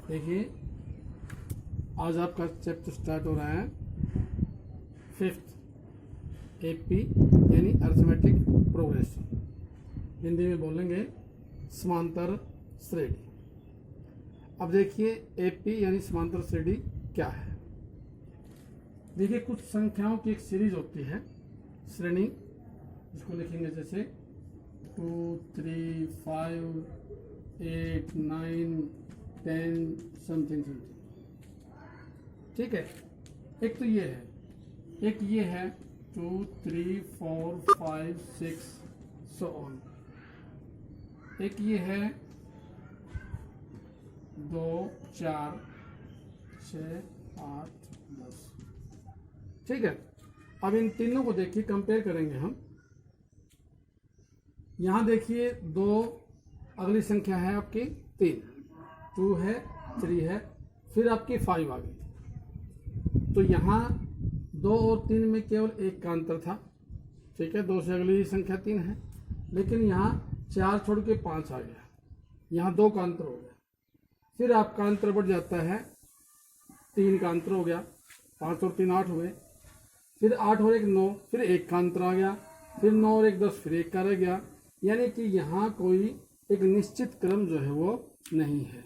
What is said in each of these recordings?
देखिए आज आपका चैप्टर स्टार्ट हो रहा है 5th AP यानी अरिथमेटिक प्रोग्रेशन। हिंदी में बोलेंगे समांतर श्रेणी। अब देखिए AP यानी समांतर श्रेणी क्या है। देखिए कुछ संख्याओं की एक सीरीज होती है श्रेणी, जिसको लिखेंगे जैसे 2, 3, 5, 8, 9, 10 समथिंग। ठीक है, एक तो ये है, एक ये है 2, 3, 4, 5, 6 सो ऑन। एक ये है 2, 4, 6, 8, 10। ठीक है, अब इन तीनों को देखिए, कंपेयर करेंगे हम। यहां देखिए दो अगली संख्या है आपकी 3, 2 है, 3 है, फिर आपकी 5 आ गई। तो यहाँ 2 और 3 में केवल एक का अंतर था। ठीक है, 2 से अगली संख्या 3 है, लेकिन यहाँ 4 छोड़ के 5 आ गया, यहाँ 2 का अंतर हो गया। फिर आपका अंतर बढ़ जाता है, 3 का अंतर हो गया, 5 और 3 8 हुए, फिर 8 और 1 9, फिर 1 का अंतर आ गया, फिर 9 और 1 10, फिर 1 का रह गया। यानी कि यहाँ कोई एक निश्चित क्रम जो है वो नहीं है,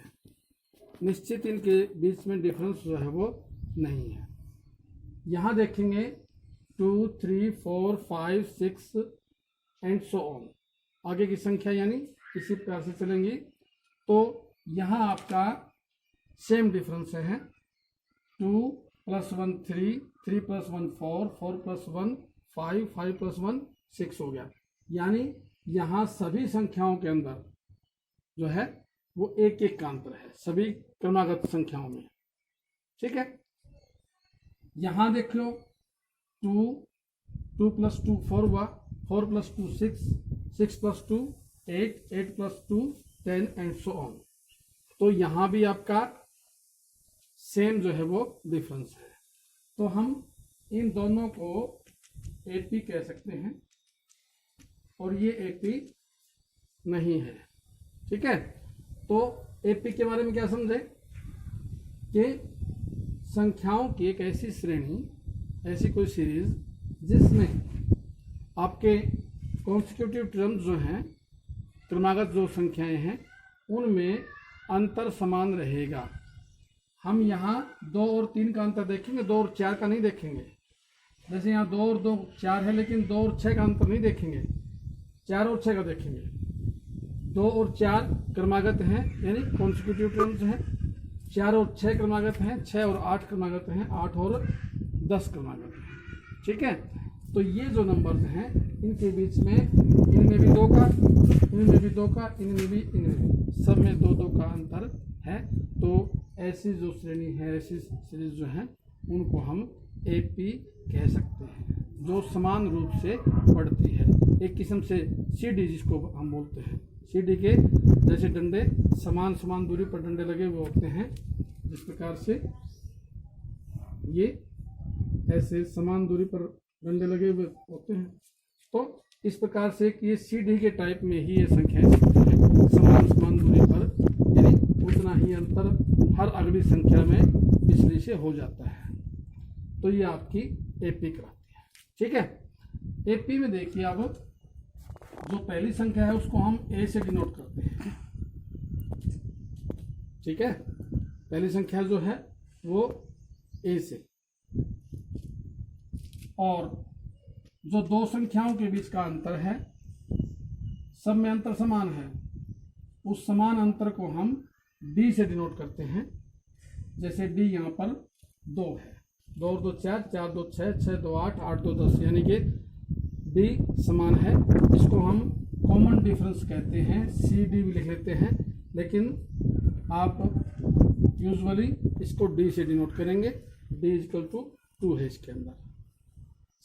निश्चित इनके बीच में डिफरेंस जो है वो नहीं है। यहाँ देखेंगे 2, 3, 4, 5, 6 एंड सो ऑन, आगे की संख्या यानी इसी प्रकार से चलेंगी। तो यहाँ आपका सेम डिफरेंस है, 2 + 1 3, 3 + 1 4, 4 + 1 5, 5 + 1 6 हो गया। यानी यहाँ सभी संख्याओं के अंदर जो है वो एक एक का अंतर है, सभी क्रमागत संख्याओं में। ठीक है, यहाँ देख लो 2, 2 + 2 4 हुआ, 4 + 2 6, 6 + 2 8, 8 + 2 10 एंड सो ऑन। तो यहाँ भी आपका सेम जो है वो डिफरेंस है। तो हम इन दोनों को AP कह सकते हैं और ये AP नहीं है। ठीक है, तो AP के बारे में क्या समझे कि संख्याओं की एक ऐसी श्रेणी, ऐसी कोई सीरीज जिसमें आपके कॉन्सिक्यूटिव टर्म्स जो हैं, क्रमागत जो संख्याएं हैं, उनमें अंतर समान रहेगा। हम यहाँ 2 और 3 का अंतर देखेंगे, 2 और 4 का नहीं देखेंगे। जैसे यहाँ 2 और 2 4 है, लेकिन 2 और 6 का अंतर नहीं देखेंगे, 4 और 6 का देखेंगे। 2 और 4 क्रमागत हैं यानी कॉन्सिक्यूटिव टर्म्स हैं, 4 और 6 क्रमागत हैं, 6 और 8 क्रमागत हैं, 8 और 10 क्रमागत हैं। ठीक है, तो ये जो नंबर्स हैं इनके बीच में, इनमें भी 2 का, इनमें भी 2 का, इनमें भी, सब में 2-2 का अंतर है। तो ऐसी जो श्रेणी है, ऐसी सीरीज जो है, उनको हम AP कह सकते हैं, जो समान रूप से बढ़ती है। एक किस्म से CD जिसको हम बोलते हैं, CD के जैसे डंडे समान समान दूरी पर डंडे लगे हुए होते हैं, जिस प्रकार से ये ऐसे समान दूरी पर डंडे लगे हुए होते हैं। तो इस प्रकार से कि ये CD के टाइप में ही ये संख्याएं समान समान दूरी पर, यानी उतना ही अंतर हर अगली संख्या में पिछली से हो जाता है। तो ये आपकी AP कराती है। ठीक है, AP में देखिए अब जो पहली संख्या है उसको हम A से डिनोट करते हैं। ठीक है, पहली संख्या जो है वो A से, और जो 2 संख्याओं के बीच का अंतर है, सब में अंतर समान है, उस समान अंतर को हम D से डिनोट करते हैं। जैसे D यहाँ पर 2 है, 2 और 2 4, 4 2 6, 6 2 8, 8 2 10, यानी कि D समान है। इसको हम कॉमन डिफरेंस कहते हैं, CD भी लिख लेते हैं, लेकिन आप यूजुअली इसको D से डिनोट करेंगे। D = 2 है इसके अंदर,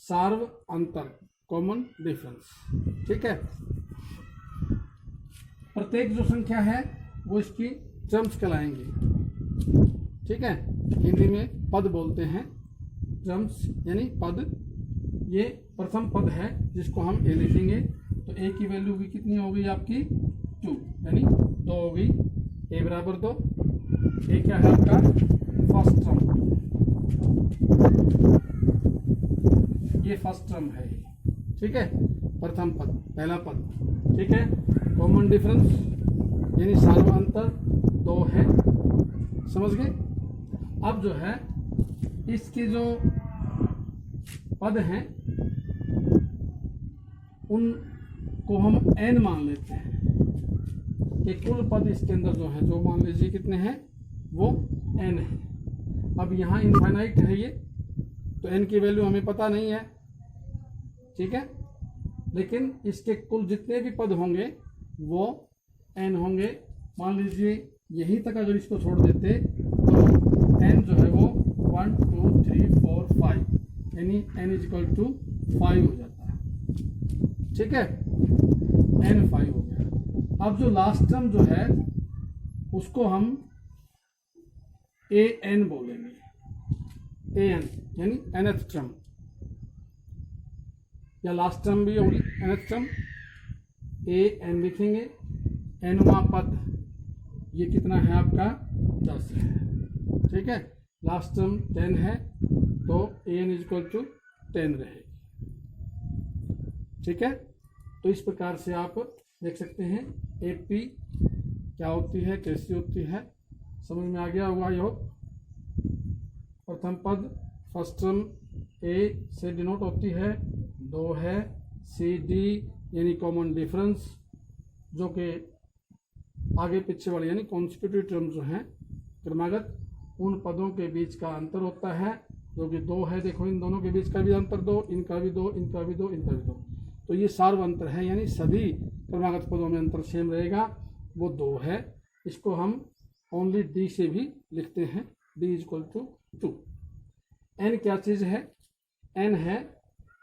सार्व अंतर, कॉमन डिफरेंस। ठीक है, प्रत्येक जो संख्या है वो इसकी टर्म्स कहलाएंगी। ठीक है, हिंदी में पद बोलते हैं, टर्म्स यानी पद। ये प्रथम पद है जिसको हम A लिखेंगे, तो A की वैल्यू भी कितनी होगी आपकी 2, यानी 2 होगी। A = 2, ये क्या है आपका फर्स्ट टर्म, ये फर्स्ट टर्म है, ठीक है, प्रथम पद, पहला पद, ठीक है। कॉमन डिफरेंस यानी सार्वअंतर 2 है, समझ गए। अब जो है इसके जो पद हैं उनको हम n मान लेते हैं कि कुल पद इसके अंदर जो है, जो मान लीजिए कितने हैं, वो n है। अब यहाँ इनफाइनाइट है ये, तो n की वैल्यू हमें पता नहीं है, ठीक है, लेकिन इसके कुल जितने भी पद होंगे वो n होंगे। मान लीजिए यहीं तक अगर इसको छोड़ देते तो n जो है वो 1 2 3 4 5 यानी n इक्वल टू 5 हो जाता है, ठीक है, n 5 हो गया। अब जो लास्ट टर्म जो है उसको हम an बोलेंगे, an यानी nth टर्म, या लास्ट टर्म भी होगी nth टर्म, an लिखेंगे। nवां पद ये कितना है आपका 10 है, ठीक है, लास्ट टर्म 10 है तो an इक्वल टू 10 रहेगी, ठीक है। तो इस प्रकार से आप देख सकते हैं AP क्या होती है, कैसी होती है, समझ में आ गया होगा ये। प्रथम पद फर्स्ट टर्म A से डिनोट होती है, 2 है, CD यानी कॉमन डिफरेंस जो कि आगे पीछे वाले यानी कॉन्सिक्यूटिव टर्म जो हैं क्रमागत, उन पदों के बीच का अंतर होता है जो कि 2 है। देखो इन दोनों के बीच का भी अंतर 2, इनका भी 2, इनका भी 2, इनका भी 2, तो ये सार्व अंतर है, यानी सभी क्रमागत पदों में अंतर सेम रहेगा, वो 2 है। इसको हम ओनली D से भी लिखते हैं, D इक्वल टू 2। n क्या चीज़ है, n है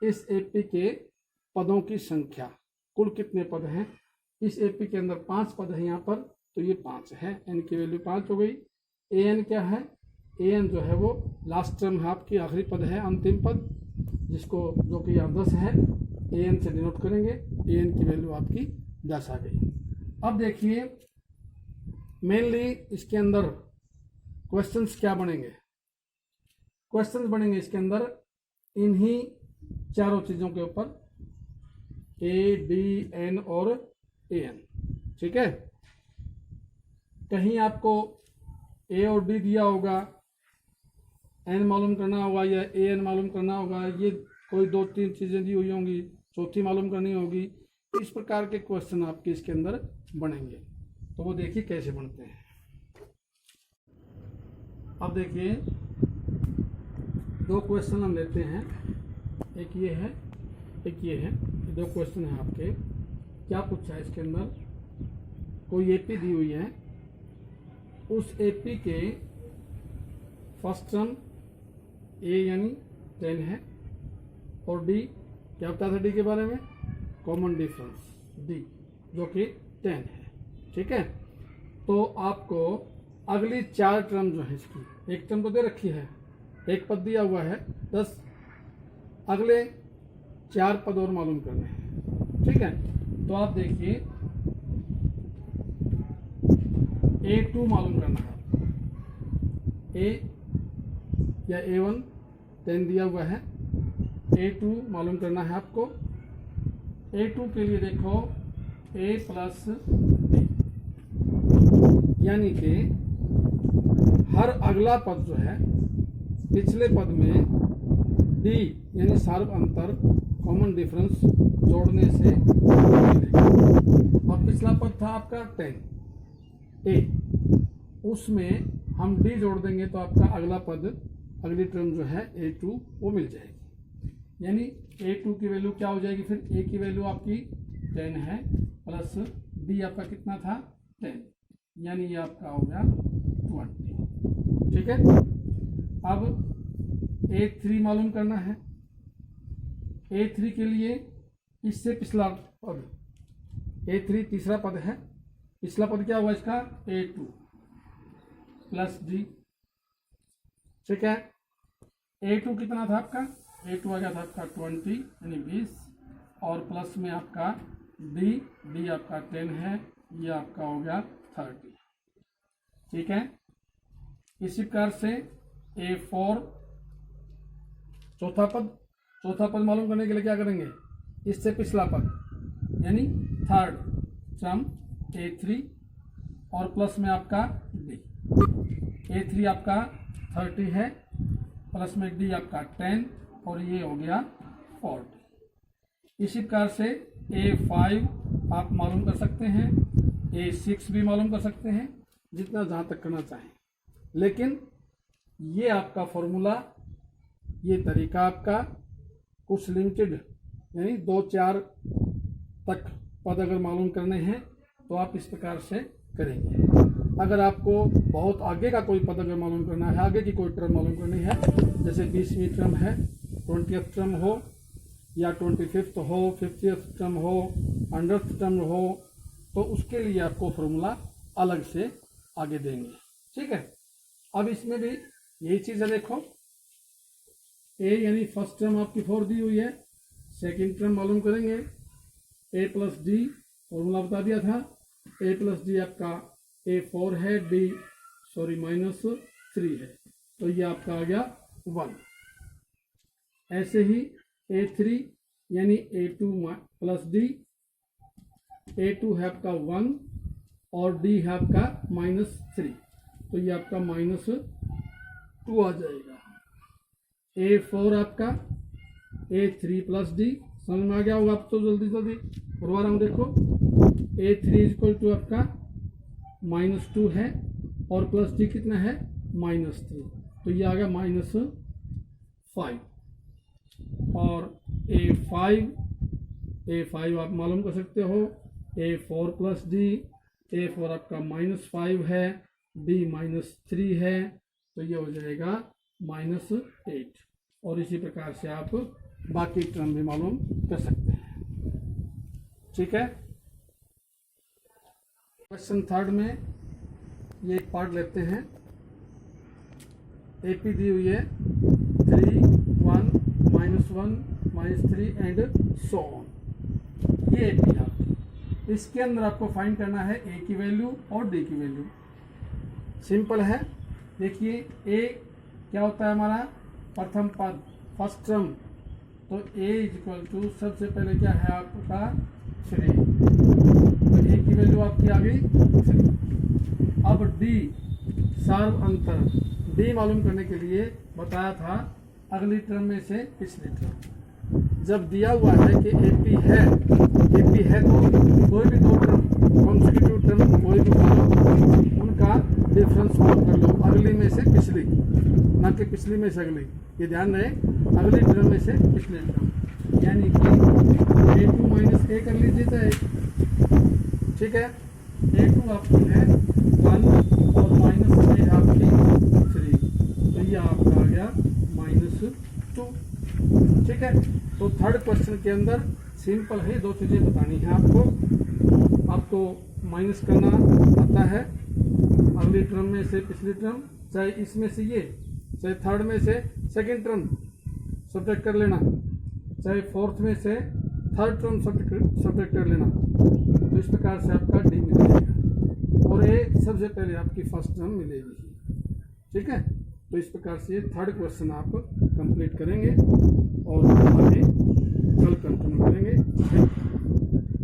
इस AP के पदों की संख्या, कुल कितने पद हैं इस AP के अंदर, 5 पद है यहाँ पर, तो ये 5 है, n की वैल्यू 5 हो गई। an क्या है, an जो है वो लास्ट टर्म है आपकी, आखिरी पद है, अंतिम पद, जिसको जो कि यहाँ 10 है, an से डिनोट करेंगे, an की वैल्यू आपकी 10 आ गई। अब देखिए मेनली इसके अंदर क्वेश्चंस क्या बनेंगे, क्वेश्चंस बनेंगे इसके अंदर इन्हीं चारों चीज़ों के ऊपर, A, D, N और an, ठीक है। कहीं आपको A और D दिया होगा, n मालूम करना होगा या an मालूम करना होगा, ये कोई 2-3 चीज़ें दी हुई होंगी, चौथी मालूम करनी होगी, इस प्रकार के क्वेश्चन आपके इसके अंदर बनेंगे। तो वो देखिए कैसे बनते हैं। अब देखिए 2 क्वेश्चन हम लेते हैं, एक ये है, एक ये है, 2 क्वेश्चन हैं आपके। क्या पूछा है इसके अंदर, कोई AP दी हुई है, उस AP के फर्स्ट टर्म A यानी 10 है और D क्या बता था D के बारे में, कॉमन डिफरेंस D जो कि 10 है, ठीक है। तो आपको अगली 4 टर्म जो है इसकी, एक टर्म तो दे रखी है, एक पद दिया हुआ है 10, अगले 4 पद और मालूम करने हैं, ठीक है। तो आप देखिए A2 मालूम करना है, A या A1 10 दिया हुआ है, A2 मालूम करना है आपको। A2 के लिए देखो A प्लस B, यानी कि हर अगला पद जो है पिछले पद में D यानी सार्व अंतर कॉमन डिफरेंस जोड़ने से मिलेगा। अब पिछला पद था आपका 10 A, उसमें हम D जोड़ देंगे तो आपका अगला पद, अगली टर्म जो है A2 वो मिल जाएगी, यानी A2 की वैल्यू क्या हो जाएगी, फिर A की वैल्यू आपकी 10 है प्लस D आपका कितना था 10, यानी ये आपका हो गया 20, ठीक है। अब A3 मालूम करना है, A3 के लिए इससे पिछला पद, A3 तीसरा पद है, पिछला पद क्या हुआ इसका A2 प्लस D, ठीक है। A2 कितना था आपका, A2 आ गया था आपका 20 यानी 20, और प्लस में आपका D आपका 10 है, ये आपका हो गया 30, ठीक है। इसी प्रकार से A4 चौथा पद मालूम करने के लिए क्या करेंगे, इससे पिछला पद यानी थर्ड टर्म A3 और प्लस में आपका D। A3 आपका 30 है, प्लस में D आपका 10 और ये हो गया 40। इसी प्रकार से A5 आप मालूम कर सकते हैं, A6 भी मालूम कर सकते हैं, जितना जहाँ तक करना चाहें। लेकिन ये आपका फॉर्मूला, ये तरीका आपका कुछ लिमिटेड यानी 2-4 तक पद अगर मालूम करने हैं तो आप इस प्रकार से करेंगे। अगर आपको बहुत आगे का कोई पद अगर मालूम करना है, आगे की कोई टर्म मालूम करनी है, जैसे 20वीं टर्म है, 20th टर्म हो या 25th हो, 50th टर्म हो, 100th टर्म हो, तो उसके लिए आपको फॉर्मूला अलग से आगे देंगे। ठीक है। अब इसमें भी यही चीज़ है, देखो ए यानी फर्स्ट टर्म आपकी 4 दी हुई है, सेकंड टर्म मालूम करेंगे A प्लस डी, फॉर्मूला बता दिया था, A प्लस डी आपका A4 है, -3 है, तो ये आपका आ गया 1। ऐसे ही A3 यानी A2 प्लस डी, A2 है आपका 1 और D है आपका -3, तो ये आपका -2 आ जाएगा। A4 आपका A3 प्लस डी, समझ में आ गया होगा आप तो जल्दी करवा रहा हूँ। देखो A3 इक्वल टू आपका -2 है और प्लस डी कितना है -3, तो ये आ गया -5। और A5 आप मालूम कर सकते हो, A4 प्लस डी, A4 आपका -5 है, D -3 है, तो ये हो जाएगा -8। और इसी प्रकार से आप बाकी टर्म भी मालूम कर सकते हैं। ठीक है। क्वेश्चन थर्ड में ये एक पार्ट लेते हैं। AP दी हुई है 3, 1, -1, -3 एंड सो ऑन। ये AP है आपकी। इसके अंदर आपको फाइंड करना है A की वैल्यू और D की वैल्यू। सिंपल है। देखिए A क्या होता है हमारा प्रथम पद, फर्स्ट टर्म, तो A इक्वल टू सबसे पहले क्या है आपका 3, तो A की वैल्यू आपकी आ गई 3। अब D सार्व अंतर, D मालूम करने के लिए बताया था अगली टर्म में से पिछली टर्म। जब दिया हुआ है कि AP है तो कोई भी दो टर्म कॉन्सेक्यूटिव टर्म कोई भी उठाओ, उनका डिफरेंस सॉल्व कर लो, अगली में से पिछली, ना कि पिछली में से अगली। ये ध्यान रहे, अगली टर्म में से पिछले टर्म, यानी कि A2 - A कर लीजिए चाहे। ठीक है। A2 आपकी है 1 और -A आपकी 3, तो ये आपका आ गया -2। ठीक है। तो थर्ड क्वेश्चन के अंदर सिंपल है, दो चीज़ें बतानी है आपको माइनस करना आता है, अगली टर्म में से पिछली टर्म, चाहे इसमें से ये, चाहे थर्ड में से सेकंड टर्म सब्ट्रैक्ट कर लेना, चाहे फोर्थ में से थर्ड टर्म सब्ट्रैक्ट कर लेना। तो इस प्रकार से आपका D मिलेगा और A सबसे पहले आपकी फर्स्ट टर्म मिलेगी। ठीक है। तो इस प्रकार से थर्ड क्वेश्चन आप कंप्लीट करेंगे और आगे कल कंटिन्यू करेंगे।